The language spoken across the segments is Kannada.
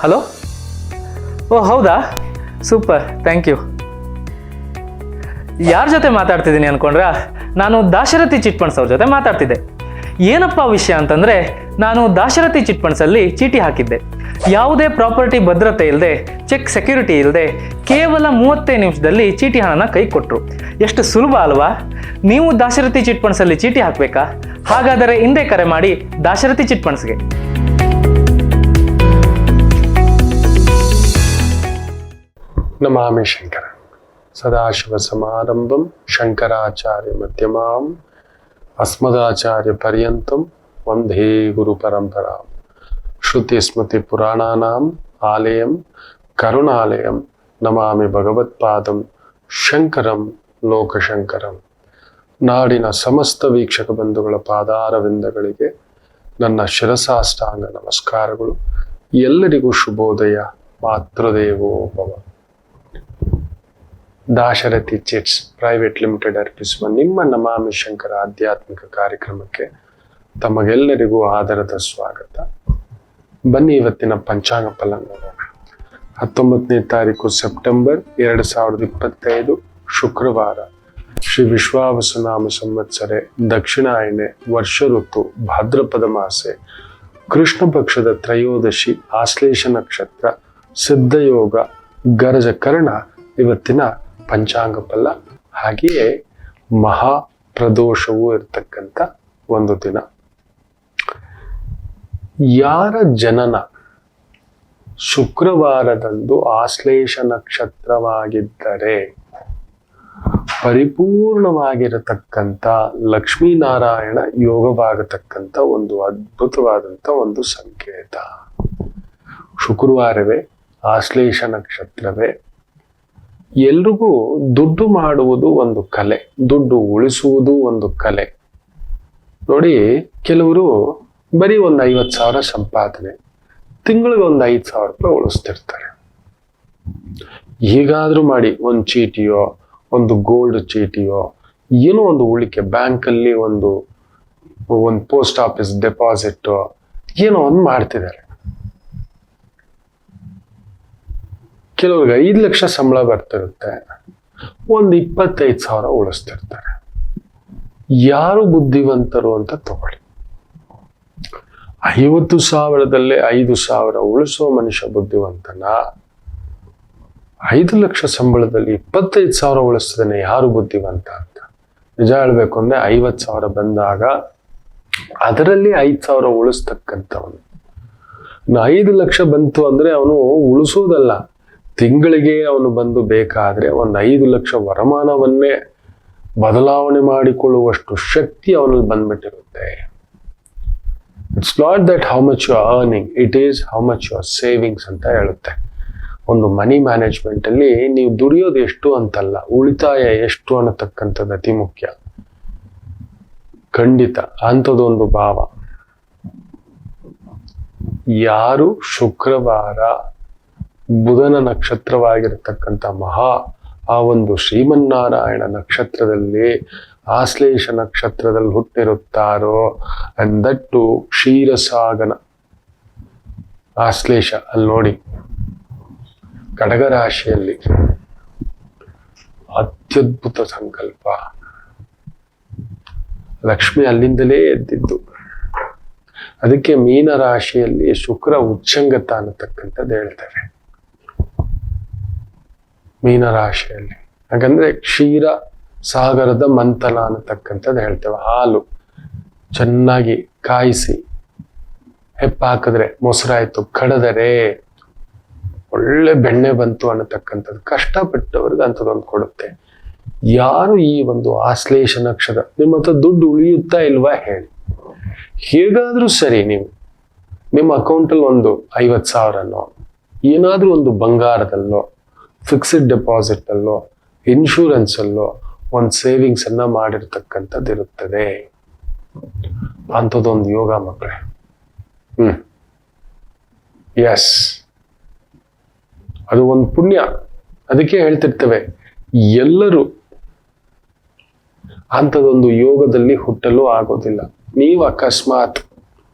ಹಲೋ. ಓ ಹೌದಾ, ಸೂಪರ್, ಥ್ಯಾಂಕ್ ಯು. ಯಾರ ಜೊತೆ ಮಾತಾಡ್ತಿದ್ದೀನಿ ಅಂದ್ಕೊಂಡ್ರಾ? ನಾನು ದಾಶರಥಿ ಚಿಟ್ ಫಂಡ್ಸ್ ಅವ್ರ ಜೊತೆ ಮಾತಾಡ್ತಿದ್ದೆ. ಏನಪ್ಪ ವಿಷಯ ಅಂತಂದರೆ, ನಾನು ದಾಶರಥಿ ಚಿಟ್ ಫಂಡ್ಸಲ್ಲಿ ಚೀಟಿ ಹಾಕಿದ್ದೆ. ಯಾವುದೇ ಪ್ರಾಪರ್ಟಿ ಭದ್ರತೆ ಇಲ್ಲದೆ, ಚೆಕ್ ಸೆಕ್ಯೂರಿಟಿ ಇಲ್ಲದೆ, ಕೇವಲ 35 ನಿಮಿಷದಲ್ಲಿ ಚೀಟಿ ಹಣನ ಕೈ ಕೊಟ್ಟರು. ಎಷ್ಟು ಸುಲಭ ಅಲ್ವಾ? ನೀವು ದಾಶರಥಿ ಚಿಟ್ ಫಂಡ್ಸಲ್ಲಿ ಚೀಟಿ ಹಾಕಬೇಕಾ? ಹಾಗಾದರೆ ಹಿಂದೆ ಕರೆ ಮಾಡಿ ದಾಶರಥಿ ಚಿಟ್ ಫಂಡ್ಸ್ಗೆ. ನಮಾಮಿ ಶಂಕರ ಸದಾಶಿವ ಸಮಾರಂಭಂ ಶಂಕರಾಚಾರ್ಯ ಮಧ್ಯಮಾಂ ಅಸ್ಮದಾಚಾರ್ಯ ಪರ್ಯಂತಂ ವಂದೇ ಗುರು ಪರಂಪರಾಂ. ಶ್ರುತಿ ಸ್ಮೃತಿ ಪುರಾಣಾನಾಂ ಆಲಯಂ ಕರುಣಾಲಯಂ ನಮಾಮಿ ಭಗವತ್ಪಾದಂ ಶಂಕರಂ ಲೋಕಶಂಕರಂ. ನಾಡಿನ ಸಮಸ್ತ ವೀಕ್ಷಕ ಬಂಧುಗಳ ಪಾದಾರವಿಂದಗಳಿಗೆ ನನ್ನ ಶಿರಸಾಷ್ಟಾಂಗ ನಮಸ್ಕಾರಗಳು. ಎಲ್ಲರಿಗೂ ಶುಭೋದಯ. ಮಾತೃದೇವೋ ಭವ. ದಾಶರಥಿ ಚಿಟ್ಸ್ ಪ್ರೈವೇಟ್ ಲಿಮಿಟೆಡ್ ಅರ್ಪಿಸುವ ನಿಮ್ಮ ನಮಾಮಿ ಶಂಕರ ಆಧ್ಯಾತ್ಮಿಕ ಕಾರ್ಯಕ್ರಮಕ್ಕೆ ತಮಗೆಲ್ಲರಿಗೂ ಆದರದ ಸ್ವಾಗತ. ಬನ್ನಿ ಇವತ್ತಿನ ಪಂಚಾಂಗ ಫಲ ನೋಡೋಣ. 19ನೇ ತಾರೀಕು ಸೆಪ್ಟೆಂಬರ್ 2025 ಶುಕ್ರವಾರ. ಶ್ರೀ ವಿಶ್ವಾವಸುನಾಮ ಸಂವತ್ಸರೆ ದಕ್ಷಿಣಾಯನೆ ವರ್ಷ ಋತು ಭಾದ್ರಪದ ಮಾಸೆ ಕೃಷ್ಣ ಪಕ್ಷದ ತ್ರಯೋದಶಿ ಆಶ್ಲೇಷ ನಕ್ಷತ್ರ ಸಿದ್ಧಯೋಗ ಗರಜ ಕರ್ಣ ಇವತ್ತಿನ ಪಂಚಾಂಗ ಫಲ. ಹಾಗೆಯೇ ಮಹಾ ಪ್ರದೋಷವೂ ಇರತಕ್ಕಂಥ ಒಂದು ದಿನ. ಯಾರ ಜನನ ಶುಕ್ರವಾರದಂದು ಆಶ್ಲೇಷ ನಕ್ಷತ್ರವಾಗಿದ್ದರೆ ಪರಿಪೂರ್ಣವಾಗಿರತಕ್ಕಂಥ ಲಕ್ಷ್ಮೀನಾರಾಯಣ ಯೋಗವಾಗತಕ್ಕಂಥ ಒಂದು ಅದ್ಭುತವಾದಂಥ ಒಂದು ಸಂಕೇತ. ಶುಕ್ರವಾರವೇ, ಆಶ್ಲೇಷ ನಕ್ಷತ್ರವೇ. ಎಲ್ರಿಗೂ ದುಡ್ಡು ಮಾಡುವುದು ಒಂದು ಕಲೆ, ದುಡ್ಡು ಉಳಿಸುವುದು ಒಂದು ಕಲೆ. ನೋಡಿ, ಕೆಲವರು ಬರೀ ಒಂದು 50,000 ಸಂಪಾದನೆ, ತಿಂಗಳಿಗೆ ಒಂದು 5,000 ರೂಪಾಯಿ ಉಳಿಸ್ತಿರ್ತಾರೆ. ಹೇಗಾದ್ರೂ ಮಾಡಿ ಒಂದು ಚೀಟಿಯೋ, ಒಂದು ಗೋಲ್ಡ್ ಚೀಟಿಯೋ, ಏನೋ ಒಂದು ಉಳಿಕೆ, ಬ್ಯಾಂಕಲ್ಲಿ ಒಂದು ಪೋಸ್ಟ್ ಆಫೀಸ್ ಡೆಪಾಸಿಟ್ ಏನೋ ಒಂದು ಮಾಡ್ತಿದ್ದಾರೆ. ಕೆಲವ್ರಿಗೆ 5 ಲಕ್ಷ ಸಂಬಳ ಬರ್ತಿರುತ್ತೆ, ಒಂದು 25,000 ಉಳಿಸ್ತಿರ್ತಾರೆ. ಯಾರು ಬುದ್ಧಿವಂತರು ಅಂತ ತಗೊಳ್ಳಿ. 50,000ದಲ್ಲೇ 5,000 ಉಳಿಸೋ ಮನುಷ್ಯ ಬುದ್ಧಿವಂತನ? 5 ಲಕ್ಷ ಸಂಬಳದಲ್ಲಿ 25,000 ಉಳಿಸ್ತಾನೆ ಯಾರು ಬುದ್ಧಿವಂತ ಅಂತ? ನಿಜ ಹೇಳ್ಬೇಕು ಅಂದ್ರೆ 50,000 ಬಂದಾಗ ಅದರಲ್ಲಿ 5,000 ಉಳಿಸ್ತಕ್ಕಂಥವನು. 5 ಲಕ್ಷ ಬಂತು ಅಂದ್ರೆ ಅವನು ಉಳಿಸೋದಲ್ಲ, ತಿಂಗಳಿಗೆ ಅವನು ಬಂದು ಬೇಕಾದ್ರೆ ಒಂದು 5 ಲಕ್ಷ ವರಮಾನವನ್ನೇ ಬದಲಾವಣೆ ಮಾಡಿಕೊಳ್ಳುವಷ್ಟು ಶಕ್ತಿ ಅವನಲ್ಲಿ ಬಂದ್ಬಿಟ್ಟಿರುತ್ತೆ. It's not that how much you are earning, it is how much you are savings ಅಂತ ಹೇಳುತ್ತೆ. ಒಂದು ಮನಿ ಮ್ಯಾನೇಜ್ಮೆಂಟ್ ಅಲ್ಲಿ ನೀವು ದುಡಿಯೋದು ಎಷ್ಟು ಅಂತಲ್ಲ, ಉಳಿತಾಯ ಎಷ್ಟು ಅನ್ನತಕ್ಕಂಥದ್ದು ಅತಿ ಮುಖ್ಯ. ಖಂಡಿತ ಅಂಥದ್ದೊಂದು ಭಾವ. ಯಾರು ಶುಕ್ರವಾರ ಬುಧನ ನಕ್ಷತ್ರವಾಗಿರತಕ್ಕಂಥ ಆ ಒಂದು ಶ್ರೀಮನ್ನಾರಾಯಣ ನಕ್ಷತ್ರದಲ್ಲಿ ಆಶ್ಲೇಷ ನಕ್ಷತ್ರದಲ್ಲಿ ಹುಟ್ಟಿರುತ್ತಾರೋ, ಅಂದಟ್ಟು ಕ್ಷೀರಸಾಗನ ಆಶ್ಲೇಷ ಅಲ್ಲಿ ನೋಡಿ, ಕಡಗ ರಾಶಿಯಲ್ಲಿ ಅತ್ಯದ್ಭುತ ಸಂಕಲ್ಪ. ಲಕ್ಷ್ಮಿ ಅಲ್ಲಿಂದಲೇ ಎದ್ದಿದ್ದು. ಅದಕ್ಕೆ ಮೀನ ರಾಶಿಯಲ್ಲಿ ಶುಕ್ರ ಉಚ್ಚಂಗತ ಅನ್ನತಕ್ಕಂಥದ್ದು ಹೇಳ್ತೇವೆ. ಮೀನ ರಾಶಿಯಲ್ಲಿ ಹಾಗಂದ್ರೆ ಕ್ಷೀರ ಸಾಗರದ ಮಂಥನ ಅನ್ನತಕ್ಕಂಥದ್ದು ಹೇಳ್ತೇವೆ. ಹಾಲು ಚೆನ್ನಾಗಿ ಕಾಯಿಸಿ ಹೆಪ್ಪಾಕಿದ್ರೆ ಮೊಸರಾಯ್ತು, ಕಡದರೆ ಒಳ್ಳೆ ಬೆಣ್ಣೆ ಬಂತು ಅನ್ನತಕ್ಕಂಥದ್ದು ಕಷ್ಟಪಟ್ಟವ್ರಿಗೆ ಅಂಥದ್ದೊಂದು ಕೊಡುತ್ತೆ. ಯಾರು ಈ ಒಂದು ಆಶ್ಲೇಷ ನಕ್ಷತ್ರ, ನಿಮ್ಮ ಹತ್ರ ದುಡ್ಡು ಉಳಿಯುತ್ತಾ ಇಲ್ವಾ ಹೇಳಿ. ಹೇಗಾದ್ರೂ ಸರಿ, ನೀವು ನಿಮ್ಮ ಅಕೌಂಟಲ್ಲಿ ಒಂದು 50,000ನೋ, ಏನಾದ್ರೂ ಒಂದು ಬಂಗಾರದಲ್ಲೋ, ಫಿಕ್ಸ್ಡ್ ಡೆಪಾಸಿಟ್ ಅಲ್ಲೋ, ಇನ್ಶೂರೆನ್ಸ್ ಅಲ್ಲೋ ಒಂದು ಸೇವಿಂಗ್ಸ್ ಅನ್ನ ಮಾಡಿರ್ತಕ್ಕಂಥದ್ದು ಇರುತ್ತದೆ. ಅಂಥದ್ದೊಂದು ಯೋಗ ಮಕ್ಕಳೇ. ಎಸ್, ಅದು ಒಂದು ಪುಣ್ಯ. ಅದಕ್ಕೆ ಹೇಳ್ತಿರ್ತೇವೆ, ಎಲ್ಲರೂ ಅಂಥದ್ದೊಂದು ಯೋಗದಲ್ಲಿ ಹುಟ್ಟಲು ಆಗೋದಿಲ್ಲ. ನೀವು ಅಕಸ್ಮಾತ್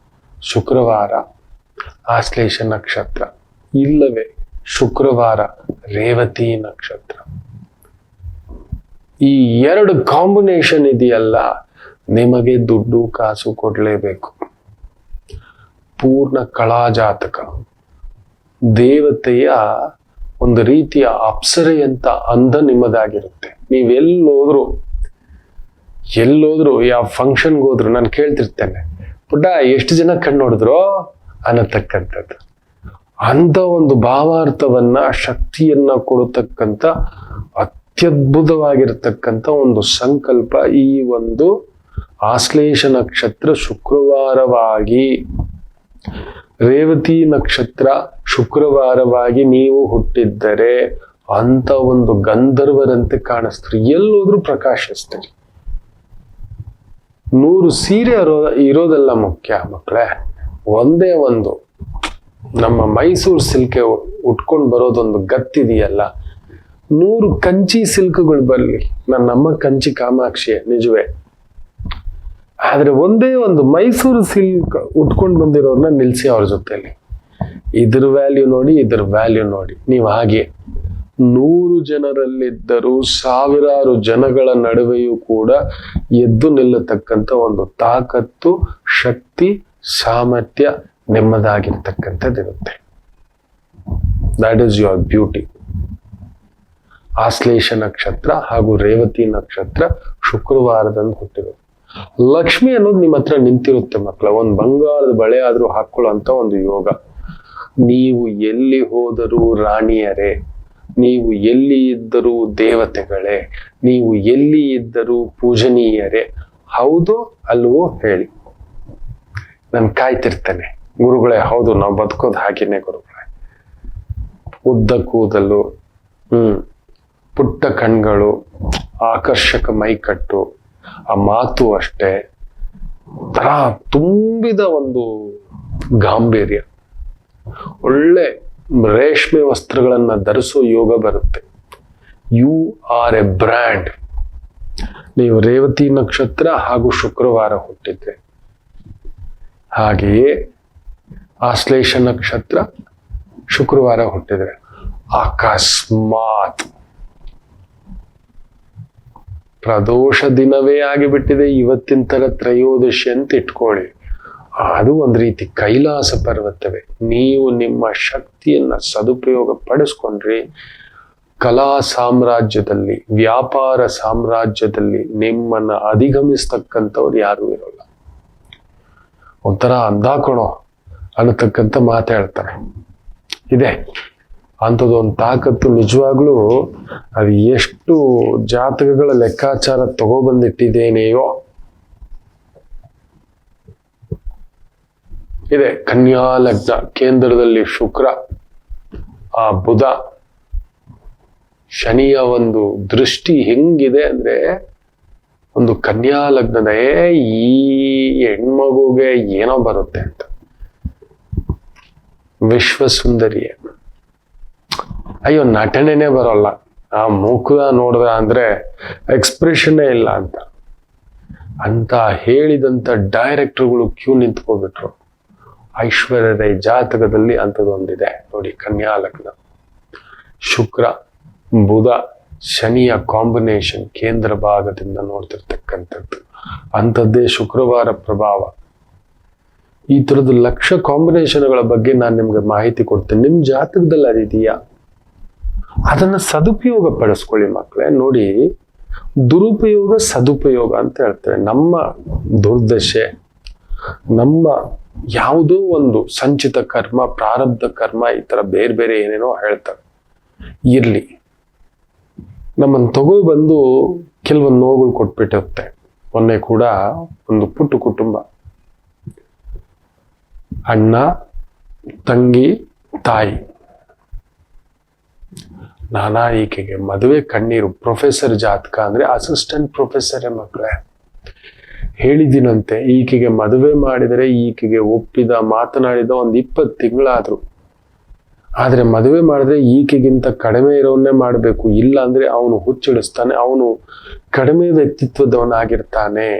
ಶುಕ್ರವಾರ ಆಶ್ಲೇಷ ನಕ್ಷತ್ರ ಇಲ್ಲವೇ ಶುಕ್ರವಾರ ರೇವತಿ ನಕ್ಷತ್ರ. ಈ ಎರಡು ಕಾಂಬಿನೇಷನ್ ಇದೆಯಲ್ಲ, ನಿಮಗೆ ದುಡ್ಡು ಕಾಸು ಕೊಡ್ಲೇಬೇಕು. ಪೂರ್ಣ ಕಳಾಜಾತಕ, ದೇವತೆಯ ಒಂದು ರೀತಿಯ ಅಪ್ಸರೆಯಂತ ಅಂದ ನಿಮ್ಮದಾಗಿರುತ್ತೆ. ಎಲ್ಲೋದ್ರು ಯಾವ ಫಂಕ್ಷನ್ಗೆ ಹೋದ್ರು ನಾನು ಕೇಳ್ತಿರ್ತೇನೆ, ಪುಟ್ಟ ಎಷ್ಟು ಜನ ಕಣ್ಣು ನೋಡಿದ್ರು ಅನ್ನತಕ್ಕಂಥದ್ದು. ಅಂತ ಒಂದು ಭಾವಾರ್ಥವನ್ನ, ಶಕ್ತಿಯನ್ನ ಕೊಡತಕ್ಕಂಥ ಅತ್ಯದ್ಭುತವಾಗಿರ್ತಕ್ಕಂಥ ಒಂದು ಸಂಕಲ್ಪ ಈ ಒಂದು ಆಶ್ಲೇಷ ನಕ್ಷತ್ರ ಶುಕ್ರವಾರವಾಗಿ, ರೇವತಿ ನಕ್ಷತ್ರ ಶುಕ್ರವಾರವಾಗಿ ನೀವು ಹುಟ್ಟಿದ್ದರೆ ಅಂತ ಒಂದು ಗಂಧರ್ವರಂತೆ ಕಾಣಿಸ್ತೀರಿ, ಎಲ್ಲೋದ್ರೂ ಪ್ರಕಾಶಿಸ್ತೀರಿ. 100 ಸೀರೆ ಇರೋದೆಲ್ಲ ಮುಖ್ಯ ಮಕ್ಕಳೇ. ಒಂದೇ ಒಂದು ನಮ್ಮ ಮೈಸೂರು ಸಿಲ್ಕೆ ಉಟ್ಕೊಂಡು ಬರೋದೊಂದು ಗತ್ತಿದೆಯಲ್ಲ, 100 ಕಂಚಿ ಸಿಲ್ಕ್ಗಳು ಬರಲಿ, ನಮ್ಮ ಕಂಚಿ ಕಾಮಾಕ್ಷಿ ನಿಜವೇ. ಆದ್ರೆ ಒಂದೇ ಒಂದು ಮೈಸೂರು ಸಿಲ್ಕ್ ಉಟ್ಕೊಂಡು ಬಂದಿರೋರ್ನ ನಿಲ್ಸಿ ಅವ್ರ ಜೊತೆಲಿ. ಇದ್ರ ವ್ಯಾಲ್ಯೂ ನೋಡಿ, ಇದ್ರ ವ್ಯಾಲ್ಯೂ ನೋಡಿ. ನೀವು ಹಾಗೆ 100 ಜನರಲ್ಲಿದ್ದರೂ ಸಾವಿರಾರು ಜನಗಳ ನಡುವೆಯೂ ಕೂಡ ಎದ್ದು ನಿಲ್ಲತಕ್ಕಂಥ ಒಂದು ತಾಕತ್ತು, ಶಕ್ತಿ, ಸಾಮರ್ಥ್ಯ ನೆಮ್ಮದಾಗಿರ್ತಕ್ಕಂಥದ್ದಿರುತ್ತೆ. That is your beauty. Ashlesha ನಕ್ಷತ್ರ ಹಾಗೂ ರೇವತಿ ನಕ್ಷತ್ರ ಶುಕ್ರವಾರದಂದು ಹುಟ್ಟಿರೋದು. ಲಕ್ಷ್ಮಿ ಅನ್ನೋದು ನಿಮ್ಮ ಹತ್ರ ನಿಂತಿರುತ್ತೆ ಮಕ್ಕಳ. ಒಂದು ಬಂಗಾರದ ಬಳೆ ಆದ್ರೂ ಹಾಕೊಳ್ಳೋ ಅಂತ ಒಂದು ಯೋಗ. ನೀವು ಎಲ್ಲಿ ಹೋದರೂ ರಾಣಿಯರೇ, ನೀವು ಎಲ್ಲಿ ಇದ್ದರೂ ದೇವತೆಗಳೇ, ನೀವು ಎಲ್ಲಿ ಇದ್ದರೂ ಪೂಜನೀಯರೇ. ಹೌದು ಅಲ್ವೋ ಹೇಳಿ, ನಾನು ಕಾಯ್ತಿರ್ತೇನೆ. ಗುರುಗಳೇ ಹೌದು, ನಾವು ಬದುಕೋದು ಹಾಗೇನೆ ಗುರುಗಳೇ. ಉದ್ದ ಕೂದಲು, ಪುಟ್ಟ ಕಣ್ಗಳು, ಆಕರ್ಷಕ ಮೈಕಟ್ಟು, ಆ ಮಾತು ಅಷ್ಟೇ ತರ ತುಂಬಿದ ಒಂದು ಗಾಂಭೀರ್ಯ. ಒಳ್ಳೆ ರೇಷ್ಮೆ ವಸ್ತ್ರಗಳನ್ನ ಧರಿಸೋ ಯೋಗ ಬರುತ್ತೆ. You are a brand. ನೀವು ರೇವತಿ ನಕ್ಷತ್ರ ಹಾಗೂ ಶುಕ್ರವಾರ ಹುಟ್ಟಿದ್ರೆ, ಹಾಗೆಯೇ ಆಶ್ಲೇಷ ನಕ್ಷತ್ರ ಶುಕ್ರವಾರ ಹುಟ್ಟಿದ್ರೆ ಅಕಸ್ಮಾತ್ ಪ್ರದೋಷ ದಿನವೇ ಆಗಿಬಿಟ್ಟಿದೆ, ಇವತ್ತಿನ ತರ ತ್ರಯೋದಶಿ ಅಂತ ಇಟ್ಕೊಳ್ಳಿ, ಅದು ಒಂದು ರೀತಿ ಕೈಲಾಸ ಪರ್ವತವೇ. ನೀವು ನಿಮ್ಮ ಶಕ್ತಿಯನ್ನ ಸದುಪಯೋಗ ಪಡಿಸ್ಕೊಂಡ್ರಿ, ಕಲಾ ಸಾಮ್ರಾಜ್ಯದಲ್ಲಿ, ವ್ಯಾಪಾರ ಸಾಮ್ರಾಜ್ಯದಲ್ಲಿ ನಿಮ್ಮನ್ನ ಅಧಿಗಮಿಸ್ತಕ್ಕಂಥವ್ರು ಯಾರು ಇರೋಲ್ಲ. ಒಂಥರ ಅಂದಾಕೊಣೋ ಅನ್ನತಕ್ಕಂಥ ಮಾತಾಡ್ತಾರೆ. ಇದೆ ಅಂಥದ್ದೊಂದು ತಾಕತ್ತು. ನಿಜವಾಗ್ಲೂ ಅದು ಎಷ್ಟು ಜಾತಕಗಳ ಲೆಕ್ಕಾಚಾರ ತಗೊಬಂದಿಟ್ಟಿದ್ದೇನೆಯೋ ಇದೆ. ಕನ್ಯಾ ಲಗ್ನ, ಕೇಂದ್ರದಲ್ಲಿ ಶುಕ್ರ, ಆ ಬುಧ, ಶನಿಯ ಒಂದು ದೃಷ್ಟಿ ಹೆಂಗಿದೆ ಅಂದ್ರೆ, ಒಂದು ಕನ್ಯಾ ಲಗ್ನದ ಈ ಹೆಣ್ಮಗುಗೆ ಏನೋ ಬರುತ್ತೆ ಅಂತ. ವಿಶ್ವಸುಂದರಿಯೇ, ಅಯ್ಯೋ ನಟನೆನೇ ಬರೋಲ್ಲ, ಆ ಮುಖ ನೋಡ್ದ ಅಂದ್ರೆ ಎಕ್ಸ್ಪ್ರೆಷನ್ನೇ ಇಲ್ಲ ಅಂತ ಹೇಳಿದಂತ ಡೈರೆಕ್ಟರ್ಗಳು ಕ್ಯೂ ನಿಂತ್ಕೋಬಿಟ್ರು. ಐಶ್ವರ್ಯ ರೈ ಜಾತಕದಲ್ಲಿ ಅಂಥದ್ದೊಂದಿದೆ ನೋಡಿ. ಕನ್ಯಾ ಲಗ್ನ, ಶುಕ್ರ, ಬುಧ, ಶನಿಯ ಕಾಂಬಿನೇಷನ್ ಕೇಂದ್ರ ಭಾಗದಿಂದ ನೋಡ್ತಿರ್ತಕ್ಕಂಥದ್ದು. ಅಂಥದ್ದೇ ಶುಕ್ರವಾರ ಪ್ರಭಾವ. ಈ ತರದ ಲಕ್ಷ ಕಾಂಬಿನೇಷನ್ಗಳ ಬಗ್ಗೆ ನಾನು ನಿಮ್ಗೆ ಮಾಹಿತಿ ಕೊಡ್ತೇನೆ. ನಿಮ್ ಜಾತಕದಲ್ಲಿ ಅದಿದೆಯಾ, ಅದನ್ನ ಸದುಪಯೋಗ ಪಡಿಸ್ಕೊಳ್ಳಿ ಮಕ್ಕಳೇ. ನೋಡಿ, ದುರುಪಯೋಗ ಸದುಪಯೋಗ ಅಂತ ಹೇಳ್ತೇವೆ. ನಮ್ಮ ದುರ್ದಶೆ, ನಮ್ಮ ಯಾವುದೋ ಒಂದು ಸಂಚಿತ ಕರ್ಮ, ಪ್ರಾರಬ್ಧ ಕರ್ಮ, ಈ ತರ ಬೇರೆ ಬೇರೆ ಏನೇನೋ ಹೇಳ್ತಾರೆ. ಇರ್ಲಿ, ನಮ್ಮನ್ನು ತಗೊಬಂದು ಕೆಲವೊಂದು ನೋವುಗಳು ಕೊಟ್ಬಿಟ್ಟಿರುತ್ತೆ. ಮೊನ್ನೆ ಕೂಡ ಒಂದು ಪುಟ್ಟ ಕುಟುಂಬ, ಅಣ್ಣ, ತಂಗಿ, ತಾಯಿ, ನಾನಾ ಈಕೆಗೆ ಮದುವೆ ಕಣ್ಣೀರು. ಪ್ರೊಫೆಸರ್ ಜಾತಕ ಅಂದ್ರೆ ಅಸಿಸ್ಟೆಂಟ್ ಪ್ರೊಫೆಸರೇ ಮಕ್ಕಳೇ. ಹೇಳಿದಿನಂತೆ ಈಕೆಗೆ ಮದುವೆ ಮಾಡಿದರೆ ಈಕೆಗೆ ಒಪ್ಪಿದ, ಮಾತನಾಡಿದ 20 ತಿಂಗಳಾದ್ರು. ಆದ್ರೆ ಮದುವೆ ಮಾಡಿದ್ರೆ ಈಕೆಗಿಂತ ಕಡಿಮೆ ಇರೋನ್ನೇ ಮಾಡಬೇಕು, ಇಲ್ಲ ಅಂದ್ರೆ ಅವನು ಹುಚ್ಚಿಡಿಸ್ತಾನೆ, ಅವನು ಕಡಿಮೆ ವ್ಯಕ್ತಿತ್ವದವನಾಗಿರ್ತಾನೆ,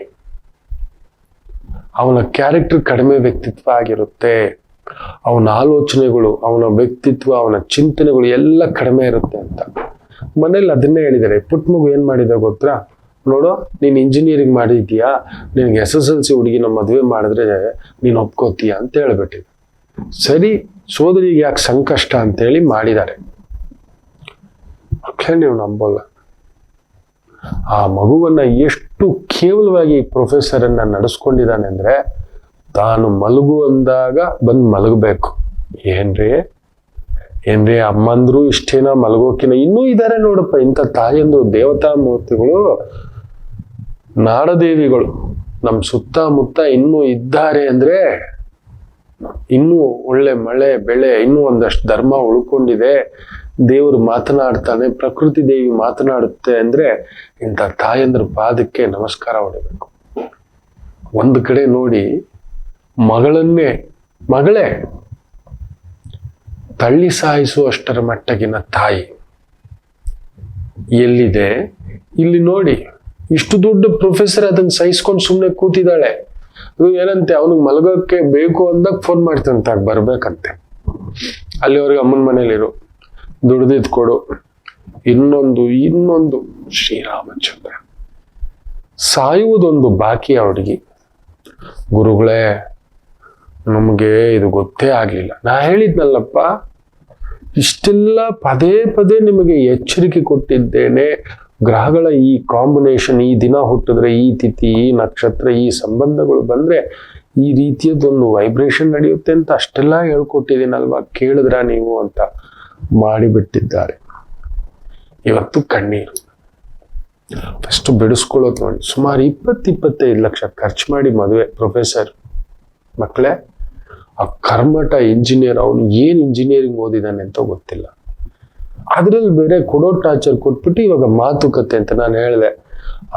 ಅವನ ಕ್ಯಾರೆಕ್ಟರ್ ಕಡಿಮೆ ವ್ಯಕ್ತಿತ್ವ ಆಗಿರುತ್ತೆ. ಅವನ ಆಲೋಚನೆಗಳು, ಅವನ ವ್ಯಕ್ತಿತ್ವ, ಅವನ ಚಿಂತನೆಗಳು ಎಲ್ಲ ಕಡಿಮೆ ಇರುತ್ತೆ ಅಂತ. ಮನೇಲಿ ಅದನ್ನೇ ಹೇಳಿದ್ದಾರೆ. ಪುಟ್ಟ ಮಗು ಏನ್ ಮಾಡಿದ ಗೊತ್ತಾ? ನೋಡು, ನೀನ್ ಇಂಜಿನಿಯರಿಂಗ್ ಮಾಡಿದ್ಯಾ, ನಿನ್ಗೆ SSLC ಹುಡುಗಿನ ಮದುವೆ ಮಾಡಿದ್ರೆ ನೀನ್ ಒಪ್ಕೋತೀಯ ಅಂತ ಹೇಳ್ಬಿಟ್ಟಿದೆ. ಸರಿ, ಸೋದರಿಗೆ ಯಾಕೆ ಸಂಕಷ್ಟ ಅಂತೇಳಿ ಮಾಡಿದ್ದಾರೆ. ಮಕ್ಕಳೇ, ನೀವು ನಂಬಲ್ಲ, ಆ ಮಗುವನ್ನ ಎಷ್ಟು ಕೇವಲವಾಗಿ ಪ್ರೊಫೆಸರ್ ಅನ್ನ ನಡೆಸ್ಕೊಂಡಿದ್ದಾನೆ ಅಂದ್ರೆ, ತಾನು ಮಲಗು ಅಂದಾಗ ಬಂದು ಮಲಗಬೇಕು. ಏನ್ರಿ ಅಮ್ಮಂದ್ರು ಇಷ್ಟೇನ ಮಲಗೋಕಿನ? ಇನ್ನೂ ಇದ್ದಾರೆ ನೋಡಪ್ಪ ಇಂಥ ತಾಯಂದ್ರು, ದೇವತಾ ಮೂರ್ತಿಗಳು, ನಾಡದೇವಿಗಳು ನಮ್ ಸುತ್ತಮುತ್ತ ಇನ್ನೂ ಇದ್ದಾರೆ. ಅಂದ್ರೆ ಇನ್ನೂ ಒಳ್ಳೆ ಮಳೆ ಬೆಳೆ, ಇನ್ನೂ ಒಂದಷ್ಟು ಧರ್ಮ ಉಳ್ಕೊಂಡಿದೆ, ದೇವರು ಮಾತನಾಡ್ತಾನೆ, ಪ್ರಕೃತಿ ದೇವಿ ಮಾತನಾಡುತ್ತೆ ಅಂದ್ರೆ ಇಂಥ ತಾಯಂದ್ರ ಪಾದಕ್ಕೆ ನಮಸ್ಕಾರ ಹೊಡಿಬೇಕು. ಒಂದು ಕಡೆ ನೋಡಿ, ಮಗಳೇ ತಳ್ಳಿ ಸಾಯಿಸುವಷ್ಟರ ಮಟ್ಟಗಿನ ತಾಯಿ ಎಲ್ಲಿದೆ? ಇಲ್ಲಿ ನೋಡಿ, ಇಷ್ಟು ದೊಡ್ಡ ಪ್ರೊಫೆಸರ್ ಅದನ್ನ ಸಹಿಸ್ಕೊಂಡು ಸುಮ್ಮನೆ ಕೂತಿದ್ದಾಳೆ. ಅದು ಏನಂತೆ, ಅವನಿಗೆ ಮಲಗೋಕ್ಕೆ ಬೇಕು ಅಂದಾಗ ಫೋನ್ ಮಾಡ್ತಂತ ಬರ್ಬೇಕಂತೆ. ಅಲ್ಲಿವರೆಗೆ ಅಮ್ಮನ ಮನೇಲಿರು, ದುಡ್ದಿದ್ ಕೊಡು, ಇನ್ನೊಂದು ಶ್ರೀರಾಮಚಂದ್ರ. ಸಾಯುವುದೊಂದು ಬಾಕಿ ಆ ಹುಡುಗಿ. ಗುರುಗಳೇ, ನಮ್ಗೆ ಇದು ಗೊತ್ತೇ ಆಗ್ಲಿಲ್ಲ. ನಾ ಹೇಳಿದ್ನಲ್ಲಪ್ಪ, ಇಷ್ಟೆಲ್ಲ ಪದೇ ಪದೇ ನಿಮಗೆ ಎಚ್ಚರಿಕೆ ಕೊಟ್ಟಿದ್ದೇನೆ. ಗ್ರಹಗಳ ಈ ಕಾಂಬಿನೇಷನ್, ಈ ದಿನ ಹುಟ್ಟಿದ್ರೆ, ಈ ತಿಥಿ, ಈ ನಕ್ಷತ್ರ, ಈ ಸಂಬಂಧಗಳು ಬಂದ್ರೆ ಈ ರೀತಿಯದೊಂದು ವೈಬ್ರೇಷನ್ ನಡೆಯುತ್ತೆ ಅಂತ ಅಷ್ಟೆಲ್ಲ ಹೇಳ್ಕೊಟ್ಟಿದ್ದೀನಲ್ವಾ, ಕೇಳಿದ್ರ ನೀವು ಅಂತ ಮಾಡಿಬಿಟ್ಟಿದ್ದಾರೆ. ಇವತ್ತು ಕಣ್ಣೀರು. ಫಸ್ಟ್ ಬಿಡಿಸ್ಕೊಳ್ಳೋದು ನೋಡಿ. ಸುಮಾರು 20-25 ಲಕ್ಷ ಖರ್ಚು ಮಾಡಿ ಮದುವೆ ಪ್ರೊಫೆಸರ್. ಮಕ್ಕಳೇ, ಆ ಕರ್ಮಟ ಇಂಜಿನಿಯರ್, ಅವನು ಏನ್ ಇಂಜಿನಿಯರಿಂಗ್ ಓದಿದಾನೆ ಅಂತ ಗೊತ್ತಿಲ್ಲ. ಅದ್ರಲ್ಲಿ ಬೇರೆ ಕೊಡೋ ಟಾರ್ಚರ್ ಕೊಟ್ಬಿಟ್ಟು ಇವಾಗ ಮಾತುಕತೆ ಅಂತ ನಾನು ಹೇಳಿದೆ.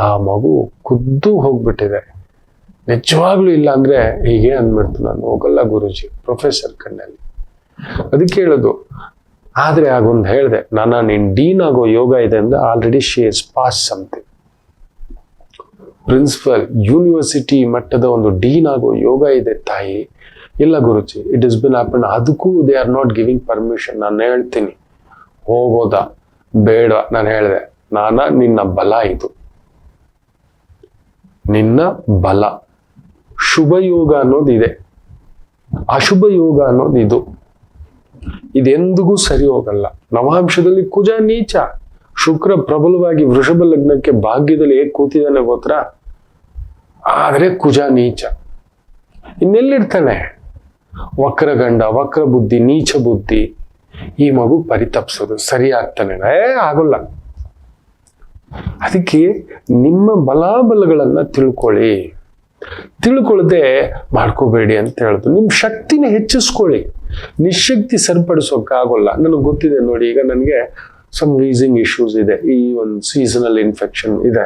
ಆ ಮಗು ಖುದ್ದು ಹೋಗ್ಬಿಟ್ಟಿದೆ. ನಿಜವಾಗ್ಲೂ ಇಲ್ಲ ಅಂದ್ರೆ ಹೀಗೆ ಅಂದ್ಬಿಡ್ತು, ನಾನು ಹೋಗಲ್ಲ ಗುರುಜಿ ಪ್ರೊಫೆಸರ್ ಕಣ್ಣಲ್ಲಿ. ಅದಕ್ಕೆ ಹೇಳೋದು. ಆದ್ರೆ ಆಗೊಂದು ಹೇಳಿದೆ, ನೀನ್ ಡೀನ್ ಆಗೋ ಯೋಗ ಇದೆ ಅಂದ್ರೆ already she is pass something. Principal, university ಮಟ್ಟದ ಒಂದು ಡೀನ್ ಆಗೋ ಯೋಗ ಇದೆ ತಾಯಿ. ಇಲ್ಲ Guruji, it is been happen. ಅದಕ್ಕೂ they are not giving permission. ನಾನು ಹೇಳ್ತೀನಿ, ಹೋಗೋದಾ ಬೇಡ? ನಾನು ಹೇಳಿದೆ, ನಿನ್ನ ಬಲ ಇದು, ನಿನ್ನ ಬಲ. ಶುಭ ಯೋಗ ಅನ್ನೋದು ಇದೆ, ಅಶುಭ ಯೋಗ ಅನ್ನೋದು ಇದು. ಇದೆಂದಿಗೂ ಸರಿ ಹೋಗಲ್ಲ. ನವಾಂಶದಲ್ಲಿ ಕುಜ ನೀಚ, ಶುಕ್ರ ಪ್ರಬಲವಾಗಿ ವೃಷಭ ಲಗ್ನಕ್ಕೆ ಭಾಗ್ಯದಲ್ಲಿ ಹೇಗೆ ಕೂತಿದ್ದಾನೆ ಗೊತ್ತಾ? ಆದ್ರೆ ಕುಜ ನೀಚ. ಇನ್ನೆಲ್ಲಿರ್ತಾನೆ? ವಕ್ರಗಂಡ, ವಕ್ರ ಬುದ್ಧಿ, ನೀಚ ಬುದ್ಧಿ. ಈ ಮಗು ಪರಿತಪ್ಸೋದು ಸರಿ ಆಗ್ತಾನೆ? ಆಗೋಲ್ಲ. ಅದಕ್ಕೆ ನಿಮ್ಮ ಬಲಾಬಲಗಳನ್ನ ತಿಳ್ಕೊಳ್ಳದೆ ಮಾಡ್ಕೋಬೇಡಿ ಅಂತ ಹೇಳುದು. ನಿಮ್ ಶಕ್ತಿನ ಹೆಚ್ಚಿಸ್ಕೊಳ್ಳಿ. ನಿಶಕ್ತಿ ಸರಿಪಡಿಸೋಕ್ಕಾಗೋಲ್ಲ. ನನಗೆ ಗೊತ್ತಿದೆ ನೋಡಿ, ಈಗ ನನಗೆ ಸಮ್ ವೀಸಿಂಗ್ ಇಶ್ಯೂಸ್ ಇದೆ, ಈ ಒಂದು ಸೀಸನಲ್ ಇನ್ಫೆಕ್ಷನ್ ಇದೆ.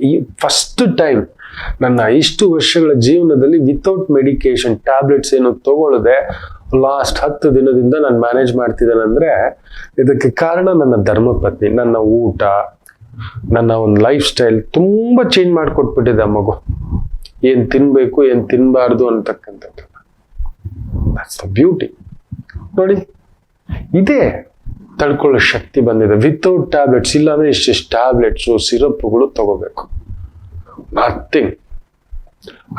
ಈ ಫಸ್ಟ್ ಟೈಮ್ ನನ್ನ ಇಷ್ಟು ವರ್ಷಗಳ ಜೀವನದಲ್ಲಿ ವಿತೌಟ್ ಮೆಡಿಕೇಶನ್, ಟ್ಯಾಬ್ಲೆಟ್ಸ್ ಏನು ತಗೊಳ್ಳದೆ ಲಾಸ್ಟ್ 10 ದಿನದಿಂದ ನಾನು ಮ್ಯಾನೇಜ್ ಮಾಡ್ತಿದ್ದೇನೆ. ಇದಕ್ಕೆ ಕಾರಣ ನನ್ನ ಧರ್ಮಪತ್ನಿ. ನನ್ನ ಊಟ, ನನ್ನ ಒಂದು ಲೈಫ್ ಸ್ಟೈಲ್ ತುಂಬಾ ಚೇಂಜ್ ಮಾಡಿಕೊಟ್ಬಿಟ್ಟಿದೆ ಮಗು. ಏನ್ ತಿನ್ಬೇಕು, ಏನ್ ತಿನ್ಬಾರ್ದು ಅಂತಕ್ಕಂಥದ್ದು. That's the beauty. ನೋಡಿ, ಇದೇ ತಡ್ಕೊಳ್ಳೋ ಶಕ್ತಿ ಬಂದಿದೆ. ವಿತೌಟ್ ಟ್ಯಾಬ್ಲೆಟ್ಸ್, ಇಲ್ಲಾಂದ್ರೆ ಇಷ್ಟಿಷ್ಟು ಟ್ಯಾಬ್ಲೆಟ್ಸು, ಸಿರಪ್ಗಳು ತಗೋಬೇಕು. ನಥಿಂಗ್.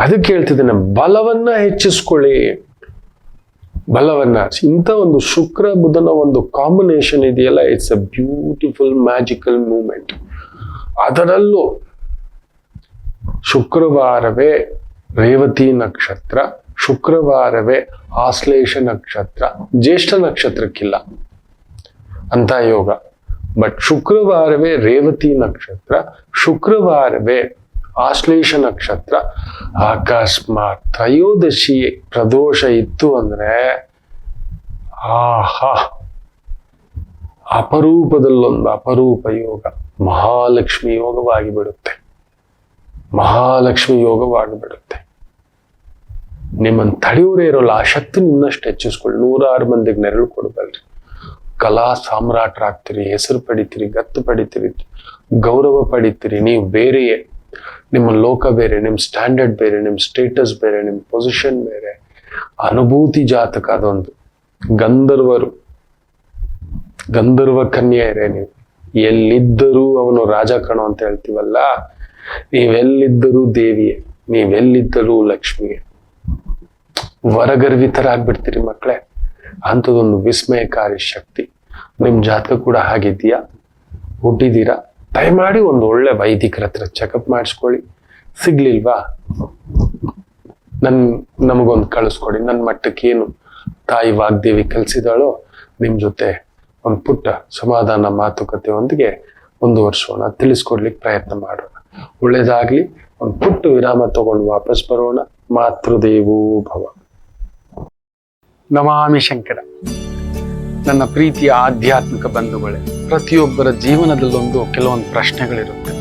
ಅದಕ್ಕೆ ಹೇಳ್ತಿದ್ದೇನೆ, ಬಲವನ್ನ ಹೆಚ್ಚಿಸ್ಕೊಳ್ಳಿ. ಬಲವನ್ನ. ಇಂಥ ಒಂದು ಶುಕ್ರ ಬುಧನ ಒಂದು ಕಾಂಬಿನೇಷನ್ ಇದೆಯಲ್ಲ, it's a beautiful magical moment. ಅದರಲ್ಲೂ ಶುಕ್ರವಾರವೇ ರೇವತಿ ನಕ್ಷತ್ರ, ಶುಕ್ರವಾರವೇ ಆಶ್ಲೇಷ ನಕ್ಷತ್ರ, ಜ್ಯೇಷ್ಠ ನಕ್ಷತ್ರಕ್ಕಿಲ್ಲ ಅಂತ ಯೋಗ. ಬಟ್ ಶುಕ್ರವಾರವೇ ರೇವತಿ ನಕ್ಷತ್ರ, ಶುಕ್ರವಾರವೇ ಆಶ್ಲೇಷ ನಕ್ಷತ್ರ. ಅಕಸ್ಮಾತ್ ತ್ರಯೋದಶಿ ಪ್ರದೋಷ ಇತ್ತು ಅಂದ್ರೆ ಆಹಾ, ಅಪರೂಪದಲ್ಲೊಂದು ಅಪರೂಪ ಯೋಗ, ಮಹಾಲಕ್ಷ್ಮಿ ಯೋಗವಾಗಿ ಬಿಡುತ್ತೆ. ಮಹಾಲಕ್ಷ್ಮಿ ಯೋಗವಾಗಿ ಬಿಡುತ್ತೆ. ನಿಮ್ಮನ್ನು ತಡೆಯೋರೇ ಇರೋಲ್ಲ. ಆ ಶಕ್ತಿ ನಿನ್ನಷ್ಟು ಹೆಚ್ಚಿಸ್ಕೊಳ್ಳಿ. 106 ಮಂದಿಗೆ ನೆರಳು ಕೊಡಬಲ್ರಿ. ಕಲಾ ಸಾಮ್ರಾಟರಾಗ್ತೀರಿ, ಹೆಸರು ಪಡಿತೀರಿ, ಗತ್ತು ಪಡಿತೀರಿ, ಗೌರವ ಪಡಿತೀರಿ. ನೀವು ಬೇರೆಯೇ. ನಿಮ್ಮ ಲೋಕ ಬೇರೆ, ನಿಮ್ಮ ಸ್ಟ್ಯಾಂಡರ್ಡ್ ಬೇರೆ, ನಿಮ್ಮ ಸ್ಟೇಟಸ್ ಬೇರೆ, ನಿಮ್ಮ ಪೊಸಿಷನ್ ಬೇರೆ. ಅನುಭೂತಿ ಜಾತಕ ಅದೊಂದು. ಗಂಧರ್ವ ಕನ್ಯೆಯರೇ ನೀವು. ಎಲ್ಲಿದ್ದರೂ ಅವನು ರಾಜ ಕಣೋ ಅಂತ ಹೇಳ್ತೀವಲ್ಲ, ನೀವೆಲ್ಲಿದ್ದರೂ ದೇವಿಯೇ, ನೀವೆಲ್ಲಿದ್ದರೂ ಲಕ್ಷ್ಮಿಯೇ. ವರಗರ್ವಿತರಾಗ್ಬಿಡ್ತೀರಿ ಮಕ್ಕಳೇ. ಅಂಥದ್ದೊಂದು ವಿಸ್ಮಯಕಾರಿ ಶಕ್ತಿ ನಿಮ್ ಜಾತಕ ಕೂಡ ಹಾಗಿದ್ದೀಯಾ, ಹುಟ್ಟಿದ್ದೀರಾ, ದಯಮಾಡಿ ಒಂದು ಒಳ್ಳೆ ವೈದಿಕರ ಹತ್ರ ಚೆಕಪ್ ಮಾಡಿಸ್ಕೊಳ್ಳಿ. ಸಿಗ್ಲಿಲ್ವಾ ನಮಗೊಂದು ಕಳಿಸ್ಕೊಡಿ. ನನ್ನ ಮಟ್ಟಕ್ಕೆ ಏನು ತಾಯಿ ವಾಗ್ದೇವಿ ಕಲಿಸಿದಾಳೋ ನಿಮ್ ಜೊತೆ ಒಂದು ಪುಟ್ಟ ಸಮಾಧಾನ ಮಾತುಕತೆಯೊಂದಿಗೆ ಮುಂದುವರ್ಸೋಣ, ತಿಳಿಸ್ಕೊಡ್ಲಿಕ್ಕೆ ಪ್ರಯತ್ನ ಮಾಡೋಣ. ಒಳ್ಳೇದಾಗ್ಲಿ. ಒಂದು ಪುಟ್ಟ ವಿರಾಮ ತಗೊಂಡು ವಾಪಸ್ ಬರೋಣ. ಮಾತೃದೇವೋ ಭವ. ನಮಾಮಿ ಶಂಕರ. ನನ್ನ ಪ್ರೀತಿಯ ಆಧ್ಯಾತ್ಮಿಕ ಬಂಧುಗಳೇ, ಪ್ರತಿಯೊಬ್ಬರ ಜೀವನದಲ್ಲೊಂದು ಕೆಲವೊಂದು ಪ್ರಶ್ನೆಗಳಿರುತ್ತೆ,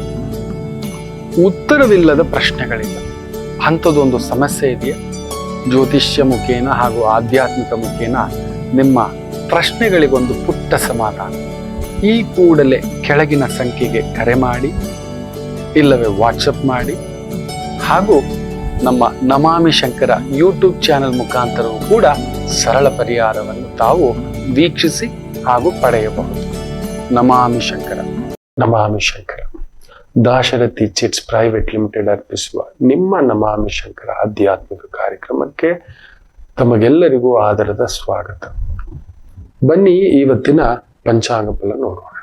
ಉತ್ತರವಿಲ್ಲದ ಪ್ರಶ್ನೆಗಳಿಲ್ಲ. ಅಂಥದ್ದೊಂದು ಸಮಸ್ಯೆ ಇದೆಯಾ? ಜ್ಯೋತಿಷ್ಯ ಮುಖೇನ ಹಾಗೂ ಆಧ್ಯಾತ್ಮಿಕ ಮುಖೇನ ನಿಮ್ಮ ಪ್ರಶ್ನೆಗಳಿಗೊಂದು ಪುಟ್ಟ ಸಮಾಧಾನ. ಈ ಕೂಡಲೇ ಕೆಳಗಿನ ಸಂಖ್ಯೆಗೆ ಕರೆ ಮಾಡಿ, ಇಲ್ಲವೇ ವಾಟ್ಸಪ್ ಮಾಡಿ, ಹಾಗೂ ನಮ್ಮ ನಮಾಮಿ ಶಂಕರ ಯೂಟ್ಯೂಬ್ ಚಾನೆಲ್ ಮುಖಾಂತರವೂ ಕೂಡ ಸರಳ ಪರಿಹಾರವನ್ನು ತಾವು ವೀಕ್ಷಿಸಿ ಹಾಗೂ ಪಡೆಯಬಹುದು. ನಮಾಮಿ ಶಂಕರ. ನಮಾಮಿ Shankara. Dasharathi chits private limited ಅರ್ಪಿಸುವ ನಿಮ್ಮ ನಮಾಮಿ ಶಂಕರ ಆಧ್ಯಾತ್ಮಿಕ ಕಾರ್ಯಕ್ರಮಕ್ಕೆ ತಮಗೆಲ್ಲರಿಗೂ ಆದರದ ಸ್ವಾಗತ. ಬನ್ನಿ ಇವತ್ತಿನ ಪಂಚಾಂಗ ಫಲ ನೋಡೋಣ.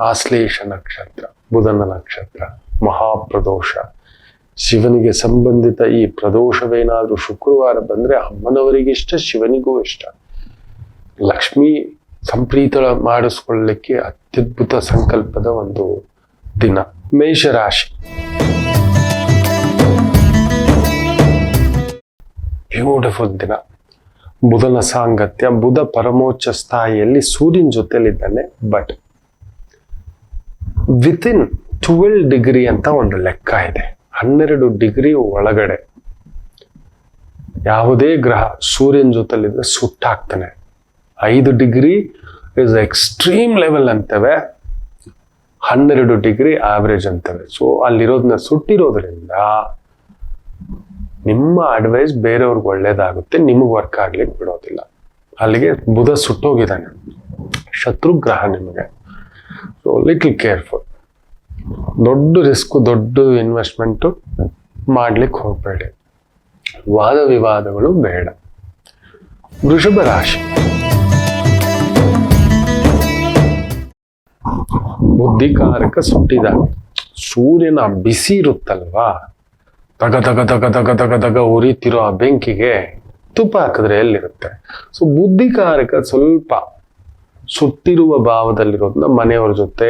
ಆಶ್ಲೇಷ ನಕ್ಷತ್ರ, ಬುಧನ ನಕ್ಷತ್ರ, ಮಹಾಪ್ರದೋಷ. ಶಿವನಿಗೆ ಸಂಬಂಧಿತ ಈ ಪ್ರದೋಷವೇನಾದ್ರೂ ಶುಕ್ರವಾರ ಬಂದ್ರೆ ಅಮ್ಮನವರಿಗೆ ಇಷ್ಟ, ಶಿವನಿಗೂ ಇಷ್ಟ. ಲಕ್ಷ್ಮಿ ಸಂಪ್ರೀತ ಮಾಡಿಸ್ಕೊಳ್ಳಲಿಕ್ಕೆ ಅತ್ಯದ್ಭುತ ಸಂಕಲ್ಪದ ಒಂದು ದಿನ. ಮೇಷರಾಶಿ. ಬ್ಯೂಟಿಫುಲ್ ದಿನ. ಬುಧನ ಸಾಂಗತ್ಯ. ಬುಧ ಪರಮೋಚ್ಚ ಸ್ಥಾಯಿಯಲ್ಲಿ ಸೂರ್ಯನ ಜೊತೆಲಿದ್ದಾನೆ. ಬಟ್ ವಿತಿನ್ 12 ಡಿಗ್ರಿ ಅಂತ ಒಂದು ಲೆಕ್ಕ ಇದೆ. 12 ಡಿಗ್ರಿ ಒಳಗಡೆ ಯಾವುದೇ ಗ್ರಹ ಸೂರ್ಯನ ಜೊತೆಲಿದ್ರೆ ಸುಟ್ಟಾಗ್ತಾನೆ. 5 ಡಿಗ್ರಿ ಇಸ್ ಎಕ್ಸ್ಟ್ರೀಮ್ ಲೆವೆಲ್ ಅಂತವೆ, 12 ಡಿಗ್ರಿ ಆವರೇಜ್ ಅಂತವೆ. ಸೊ ಅಲ್ಲಿರೋದನ್ನ ಸುಟ್ಟಿರೋದ್ರಿಂದ ನಿಮ್ಮ ಅಡ್ವೈಸ್ ಬೇರೆಯವ್ರಿಗೆ ಒಳ್ಳೇದಾಗುತ್ತೆ, ನಿಮಗೆ ವರ್ಕ್ ಆಗ್ಲಿಕ್ಕೆ ಬಿಡೋದಿಲ್ಲ. ಅಲ್ಲಿಗೆ ಬುಧ ಸುಟ್ಟೋಗಿದ್ದಾನೆ, ಶತ್ರು ಗ್ರಹ ನಿಮಗೆ. So little careful. ದೊಡ್ಡ ರಿಸ್ಕ್, ದೊಡ್ಡ ಇನ್ವೆಸ್ಟ್ಮೆಂಟ್ ಮಾಡ್ಲಿಕ್ಕೆ ಹೋಗ್ಬೇಡಿ. ವಾದ ವಿವಾದಗಳು ಬೇಡ. ವೃಷಭ ರಾಶಿ. ಬುದ್ಧಿಕಾರಕ ಸುಟ್ಟಿದ್ದಾನೆ. ಸೂರ್ಯನ ಬಿಸಿ ಇರುತ್ತಲ್ವಾ, ತಗ ತಗ ತಗ ತಗ ತಗ ತಗ ಉರಿತಿರೋ ಆ ಬೆಂಕಿಗೆ ತುಪ್ಪ ಹಾಕಿದ್ರೆ ಎಲ್ಲಿರುತ್ತೆ? ಸೊ ಬುದ್ಧಿಕಾರಕ ಸ್ವಲ್ಪ ಸುಟ್ಟಿರುವ ಭಾವದಲ್ಲಿರೋದನ್ನ ಮನೆಯವರ ಜೊತೆ,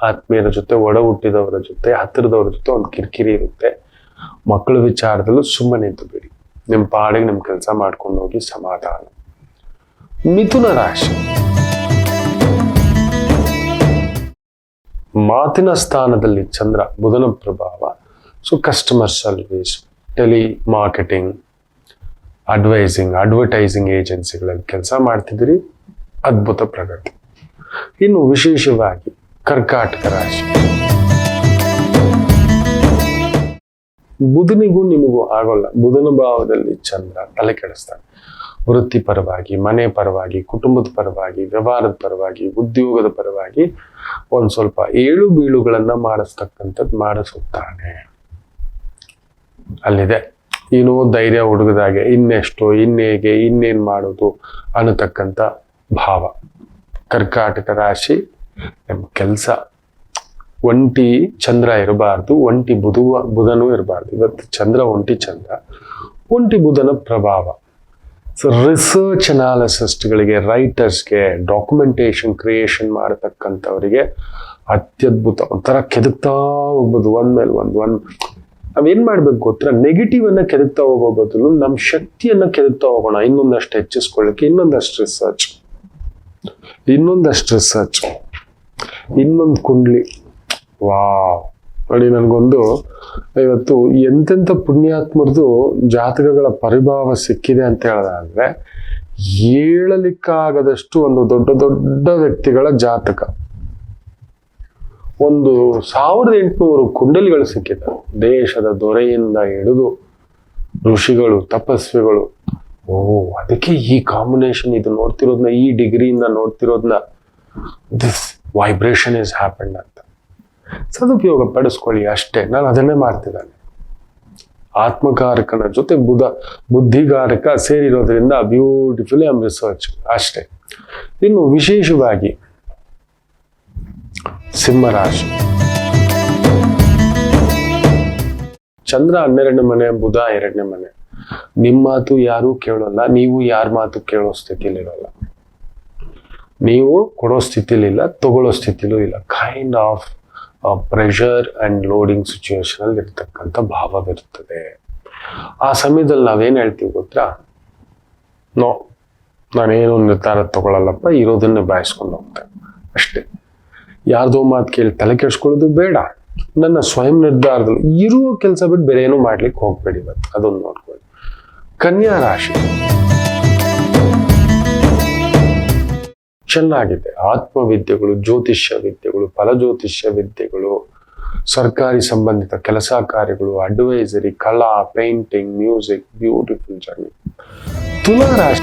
ಆತ್ಮೀಯರ ಜೊತೆ, ಒಡ ಹುಟ್ಟಿದವರ ಜೊತೆ, ಹತ್ತಿರದವ್ರ ಜೊತೆ ಒಂದು ಕಿರಿಕಿರಿ ಇರುತ್ತೆ. ಮಕ್ಕಳ ವಿಚಾರದಲ್ಲೂ ಸುಮ್ಮನೆ ಇದ್ದು ಬಿಡಿ, ನಿಮ್ಮ ಪಾಡಿಗೆ ನಿಮ್ಮ ಕೆಲಸ ಮಾಡ್ಕೊಂಡು ಹೋಗಿ ಸಮಾಧಾನ. ಮಿಥುನ ರಾಶಿ. ಮಾತಿನ ಸ್ಥಾನದಲ್ಲಿ ಚಂದ್ರ, ಬುಧನ ಪ್ರಭಾವ. So customer service, telemarketing, advertising ಏಜೆನ್ಸಿಗಳಲ್ಲಿ ಕೆಲಸ ಮಾಡ್ತಿದ್ದೀರಿ, ಅದ್ಭುತ ಪ್ರಗತಿ. ಇನ್ನು ವಿಶೇಷವಾಗಿ ಕರ್ಕಾಟಕ ರಾಶಿ. ಬುಧನಿಗೂ ನಿಮಗೂ ಆಗೋಲ್ಲ. ಬುಧನ ಭಾವದಲ್ಲಿ ಚಂದ್ರ ತಲೆ ಕೆಡಿಸ್ತಾನೆ. ವೃತ್ತಿ ಪರವಾಗಿ, ಮನೆ ಪರವಾಗಿ, ಕುಟುಂಬದ ಪರವಾಗಿ, ವ್ಯವಹಾರದ ಪರವಾಗಿ, ಉದ್ಯೋಗದ ಪರವಾಗಿ ಒಂದ್ ಸ್ವಲ್ಪ ಏಳು ಬೀಳುಗಳನ್ನ ಮಾಡಿಸುತ್ತಾನೆ. ಅಲ್ಲಿದೆ ಏನೋ ಧೈರ್ಯ ಹುಡುಗದಾಗೆ, ಇನ್ನೆಷ್ಟು, ಇನ್ನೇಗೆ, ಇನ್ನೇನ್ ಮಾಡೋದು ಅನ್ನತಕ್ಕಂಥ ಭಾವ. ಕರ್ಕಾಟಕ ರಾಶಿ. ನಮ್ಮ ಕೆಲಸ ಒಂಟಿ ಚಂದ್ರ ಇರಬಾರ್ದು, ಒಂಟಿ ಬುಧನೂ ಇರಬಾರ್ದು. ಇವತ್ತು ಚಂದ್ರ ಒಂಟಿ ಚಂದ್ರ, ಒಂಟಿ ಬುಧನ ಪ್ರಭಾವ. ಸೊ ರಿಸರ್ಚ್ ಅನಾಲಿಸಿಸ್ಟ್ಗಳಿಗೆ, ರೈಟರ್ಸ್ಗೆ, ಡಾಕ್ಯುಮೆಂಟೇಶನ್ ಕ್ರಿಯೇಷನ್ ಮಾಡತಕ್ಕಂಥವರಿಗೆ ಅತ್ಯದ್ಭುತ. ಒಂಥರ ಕೆದಕ್ತಾ ಹೋಗ್ಬೋದು, ಒಂದ್ಮೇಲೆ ಒಂದ್. ನಾವೇನ್ ಮಾಡ್ಬೇಕು ಗೊತ್ತಾ? ನೆಗೆಟಿವ್ ಅನ್ನ ಕೆದಕ್ತಾ ಹೋಗೋ ಬದಲು ನಮ್ಮ ಶಕ್ತಿಯನ್ನ ಕೆದಕ್ತಾ ಹೋಗೋಣ. ಇನ್ನೊಂದಷ್ಟು ಹೆಚ್ಚಿಸ್ಕೊಳ್ಳಿಕ್ಕೆ ಇನ್ನೊಂದಷ್ಟು ರಿಸರ್ಚ್, ಇನ್ನೊಂದು ಕುಂಡ್ಲಿ. ವಾವ್ ನೋಡಿ, ನನಗೊಂದು ಇವತ್ತು ಎಂತೆಂಥ ಪುಣ್ಯಾತ್ಮರದು ಜಾತಕಗಳ ಪರಿಭಾವ ಸಿಕ್ಕಿದೆ ಅಂತ ಹೇಳೋದಾದ್ರೆ, ಹೇಳಲಿಕ್ಕಾಗದಷ್ಟು ಒಂದು ದೊಡ್ಡ ದೊಡ್ಡ ವ್ಯಕ್ತಿಗಳ ಜಾತಕ. 1800 ಕುಂಡಲಿಗಳು ಸಿಕ್ಕಿದೆ. ದೇಶದ ದೊರೆಯಿಂದ ಹಿಡಿದು ಋಷಿಗಳು, ತಪಸ್ವಿಗಳು, ಅದಕ್ಕೆ ಈ ಕಾಂಬಿನೇಷನ್, ಇದು ನೋಡ್ತಿರೋದನ್ನ, ಈ ಡಿಗ್ರಿಯಿಂದ ನೋಡ್ತಿರೋದನ್ನ, ದಿಸ್ ವೈಬ್ರೇಷನ್ ಇಸ್ ಹ್ಯಾಪನ್ ಅಂತ ಸದುಪಯೋಗ ಪಡಿಸ್ಕೊಳ್ಳಿ ಅಷ್ಟೇ. ನಾನು ಅದನ್ನೇ ಮಾಡ್ತಿದ್ದಾನೆ. ಆತ್ಮಕಾರಕನ ಜೊತೆ ಬುದ್ಧಿಗಾರಕ ಸೇರಿರೋದ್ರಿಂದ ಬ್ಯೂಟಿಫುಲ್ ಐ ಆಮ್ ರಿಸರ್ಚ್ ಅಷ್ಟೇ. ಇನ್ನು ವಿಶೇಷವಾಗಿ ಸಿಂಹರಾಶಿ, ಚಂದ್ರ 12ನೇ ಮನೆ, ಬುಧ 2ನೇ ಮನೆ. ನಿಮ್ಮ ಮಾತು ಯಾರು ಕೇಳೋಲ್ಲ, ನೀವು ಯಾರ ಮಾತು ಕೇಳೋ ಸ್ಥಿತಿಲಿರೋಲ್ಲ, ನೀವು ಕೊಡೋ ಸ್ಥಿತಿಲಿಲ್ಲ, ತಗೊಳ್ಳೋ ಸ್ಥಿತಿಲೂ ಇಲ್ಲ. Kind of pressure and loading situation ಅಲ್ಲಿ ಇರ್ತಕ್ಕಂಥ ಭಾವವಿರ್ತದೆ. ಆ ಸಮಯದಲ್ಲಿ ನಾವೇನ್ ಹೇಳ್ತೀವಿ ಗೊತ್ತಾ? ನೋ, ನಾನೇನು ನಿರ್ಧಾರ ತಗೊಳ್ಳಲ್ಲಪ್ಪ, ಇರೋದನ್ನೇ ಬಾಯಿಸ್ಕೊಂಡು ಹೋಗ್ತೇನೆ ಅಷ್ಟೇ. ಯಾರ್ದೋ ಮಾತು ಕೇಳಿ ತಲೆ ಕೆಡ್ಸ್ಕೊಳ್ಳೋದು ಬೇಡ. ನನ್ನ ಸ್ವಯಂ ನಿರ್ಧಾರದಲ್ಲಿ ಇರುವ ಕೆಲಸ ಬಿಟ್ಟು ಬೇರೆ ಏನೂ ಮಾಡ್ಲಿಕ್ಕೆ ಹೋಗ್ಬೇಡಿ ಇವತ್ತು. ಅದೊಂದು ನೋಡ್ಕೊಳ್ಳಿ. ಕನ್ಯಾ ರಾಶಿ ಚೆನ್ನಾಗಿದೆ. ಆತ್ಮವಿದ್ಯೆಗಳು, ಜ್ಯೋತಿಷ್ಯ ವಿದ್ಯೆಗಳು, ಫಲಜ್ಯೋತಿಷ್ಯ ವಿದ್ಯೆಗಳು, ಸರ್ಕಾರಿ ಸಂಬಂಧಿತ ಕೆಲಸ ಕಾರ್ಯಗಳು, ಅಡ್ವೈಸರಿ, ಕಲಾ, ಪೇಂಟಿಂಗ್, ಮ್ಯೂಸಿಕ್, ಬ್ಯೂಟಿಫುಲ್ ಜರ್ನಿ. ತುಲಾ ರಾಶಿ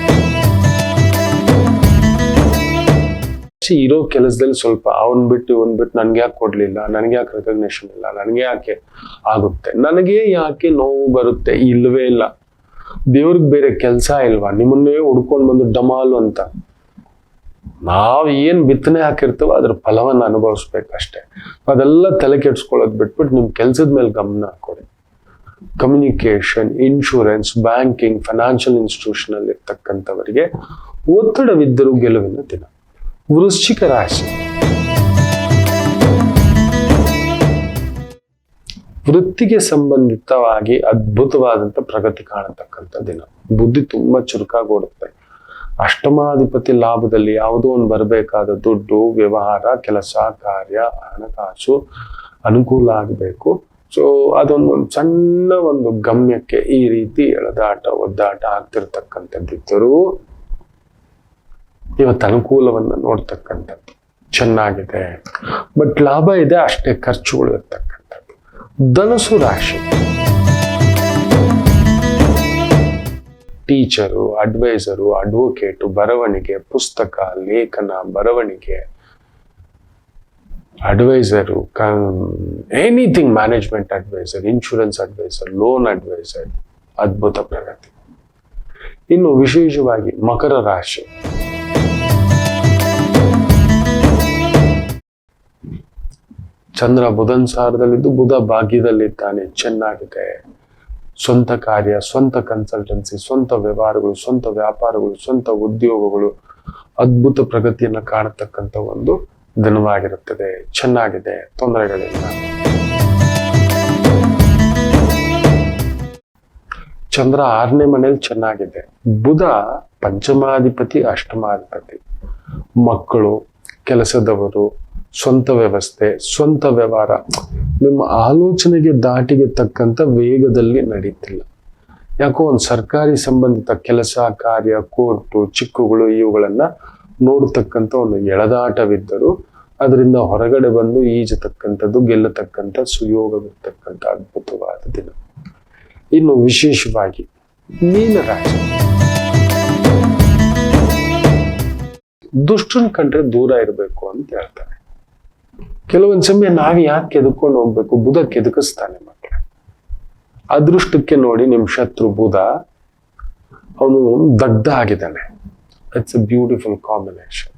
ಇರೋ ಕೆಲಸದಲ್ಲಿ ಸ್ವಲ್ಪ ಅವನ್ ಬಿಟ್ಟು ನನ್ಗೆ ಯಾಕೆ ಕೊಡ್ಲಿಲ್ಲ, ನನ್ಗೆ ಯಾಕೆ ರೆಕಗ್ನೇಷನ್ ಇಲ್ಲ, ನನ್ಗೆ ಯಾಕೆ ಆಗುತ್ತೆ, ನನಗೆ ಯಾಕೆ ನೋವು ಬರುತ್ತೆ, ಇಲ್ವೇ ಇಲ್ಲ. ದೇವ್ರಿಗೆ ಬೇರೆ ಕೆಲಸ ಇಲ್ವಾ? ನಿಮ್ಮನ್ನೇ ಹುಡ್ಕೊಂಡು ಬಂದು ಡಮಾಲು ಅಂತ. ನಾವ್ ಏನ್ ಬಿತ್ತನೆ ಹಾಕಿರ್ತೇವೋ ಅದ್ರ ಫಲವನ್ನ ಅನುಭವಿಸ್ಬೇಕಷ್ಟೇ. ಅದೆಲ್ಲ ತಲೆ ಕೆಡ್ಸ್ಕೊಳ್ಳೋದು ಬಿಟ್ಬಿಟ್ಟು ನಿಮ್ ಕೆಲ್ಸದ ಮೇಲೆ ಗಮನ ಕೊಡಿ. Communication, insurance, banking, financial institution ಅಲ್ಲಿ ಇರ್ತಕ್ಕಂಥವರಿಗೆ ಒತ್ತಡವಿದ್ದರೂ ಗೆಲುವಿನ ದಿನ. ವೃಶ್ಚಿಕ ರಾಶಿ, ವೃತ್ತಿಗೆ ಸಂಬಂಧಿತವಾಗಿ ಅದ್ಭುತವಾದಂತ ಪ್ರಗತಿ ಕಾಣತಕ್ಕಂಥ ದಿನ. ಬುದ್ಧಿ ತುಂಬಾ ಚುರುಕಾಗೋಡುತ್ತೆ. ಅಷ್ಟಮಾಧಿಪತಿ ಲಾಭದಲ್ಲಿ ಯಾವುದೋ ಒಂದು ಬರಬೇಕಾದ ದುಡ್ಡು, ವ್ಯವಹಾರ, ಕೆಲಸ ಕಾರ್ಯ, ಹಣಕಾಸು ಅನುಕೂಲ ಆಗಬೇಕು. ಸೊ ಅದೊಂದು ಸಣ್ಣ ಒಂದು ಗಮ್ಯಕ್ಕೆ ಈ ರೀತಿ ಎಳೆದಾಟ ಒದ್ದಾಟ ಆಗ್ತಿರ್ತಕ್ಕಂಥದ್ದಿದ್ದರೂ ಇವತ್ತು ಅನುಕೂಲವನ್ನ ನೋಡ್ತಕ್ಕಂಥದ್ದು ಚೆನ್ನಾಗಿದೆ. ಬಟ್ ಲಾಭ ಇದೆ, ಅಷ್ಟೇ ಖರ್ಚುಗಳು ಇರ್ತಕ್ಕಂಥದ್ದು. ಧನುಸು ರಾಶಿ, ಟೀಚರು, ಅಡ್ವೈಸರು, ಅಡ್ವೊಕೇಟು, ಬರವಣಿಗೆ, ಪುಸ್ತಕ, ಲೇಖನ, ಬರವಣಿಗೆ, advisor, anything, management advisor, insurance advisor, loan advisor, ಅದ್ಭುತ ಪ್ರಗತಿ. ಇನ್ನು ವಿಶೇಷವಾಗಿ ಮಕರ ರಾಶಿ, ಚಂದ್ರ ಬುಧನ್ ಸಾರದಲ್ಲಿದ್ದು ಬುಧ ಭಾಗ್ಯದಲ್ಲಿದ್ದಾನೆ, ಚೆನ್ನಾಗಿದೆ. ಸ್ವಂತ ಕಾರ್ಯ, ಸ್ವಂತ ಕನ್ಸಲ್ಟೆನ್ಸಿ, ಸ್ವಂತ ವ್ಯವಹಾರಗಳು, ಸ್ವಂತ ವ್ಯಾಪಾರಗಳು, ಸ್ವಂತ ಉದ್ಯೋಗಗಳು, ಅದ್ಭುತ ಪ್ರಗತಿಯನ್ನ ಕಾಣತಕ್ಕಂಥ ಒಂದು ದಿನವಾಗಿರುತ್ತದೆ. ಚೆನ್ನಾಗಿದೆ, ತೊಂದರೆಗಳಿಲ್ಲ. ಚಂದ್ರ 6ನೇ ಮನೇಲಿ ಚೆನ್ನಾಗಿದೆ. ಬುಧ ಪಂಚಮಾಧಿಪತಿ, ಅಷ್ಟಮಾಧಿಪತಿ. ಮಕ್ಕಳು, ಕೆಲಸದವರು, ಸ್ವಂತ ವ್ಯವಸ್ಥೆ, ಸ್ವಂತ ವ್ಯವಹಾರ ನಿಮ್ಮ ಆಲೋಚನೆಗೆ ದಾಟಿಗೆ ತಕ್ಕಂತ ವೇಗದಲ್ಲಿ ನಡೀತಿಲ್ಲ. ಯಾಕೋ ಒಂದು ಸರ್ಕಾರಿ ಸಂಬಂಧಿತ ಕೆಲಸ ಕಾರ್ಯ, ಕೋರ್ಟು, ಚಿಕ್ಕುಗಳು ಇವುಗಳನ್ನ ನೋಡ್ತಕ್ಕಂಥ ಒಂದು ಎಳೆದಾಟವಿದ್ದರೂ ಅದರಿಂದ ಹೊರಗಡೆ ಬಂದು ಈಜತಕ್ಕಂಥದ್ದು, ಗೆಲ್ಲತಕ್ಕಂಥ ಸುಯೋಗವಿರ್ತಕ್ಕಂಥ ಅದ್ಭುತವಾದ ದಿನ. ಇನ್ನು ವಿಶೇಷವಾಗಿ ಮೀನರಾಶಿ, ದುಷ್ಟನ್ ಕಂಡ್ರೆ ದೂರ ಇರಬೇಕು ಅಂತ ಹೇಳ್ತಾರೆ. ಕೆಲವೊಂದ್ ಸಮಯ ನಾವ್ ಯಾಕೆ ಕೆದಕೊಂಡು ಹೋಗ್ಬೇಕು? ಬುಧ ಕೆದಕಿಸ್ತಾನೆ ಮಕ್ಕಳ. ಅದೃಷ್ಟಕ್ಕೆ ನೋಡಿ ನಿಮ್ ಶತ್ರು ಬುಧ, ಅವನು ದಗ್ಧ ಆಗಿದ್ದಾನೆ. It's a beautiful combination.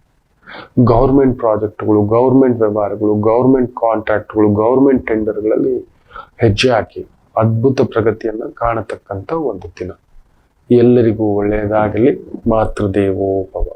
Government ಪ್ರಾಜೆಕ್ಟ್ಗಳು, ಗೌರ್ಮೆಂಟ್ ವ್ಯವಹಾರಗಳು, ಗೌರ್ಮೆಂಟ್ ಕಾಂಟ್ರಾಕ್ಟ್ಗಳು, ಗೌರ್ಮೆಂಟ್ ಟೆಂಡರ್ಗಳಲ್ಲಿ ಹೆಜ್ಜೆ ಹಾಕಿ ಅದ್ಭುತ ಪ್ರಗತಿಯನ್ನ ಕಾಣತಕ್ಕಂಥ ಒಂದು ದಿನ. ಎಲ್ಲರಿಗೂ ಒಳ್ಳೆಯದಾಗಲಿ. ಮಾತೃದೇವೋ ಭವ.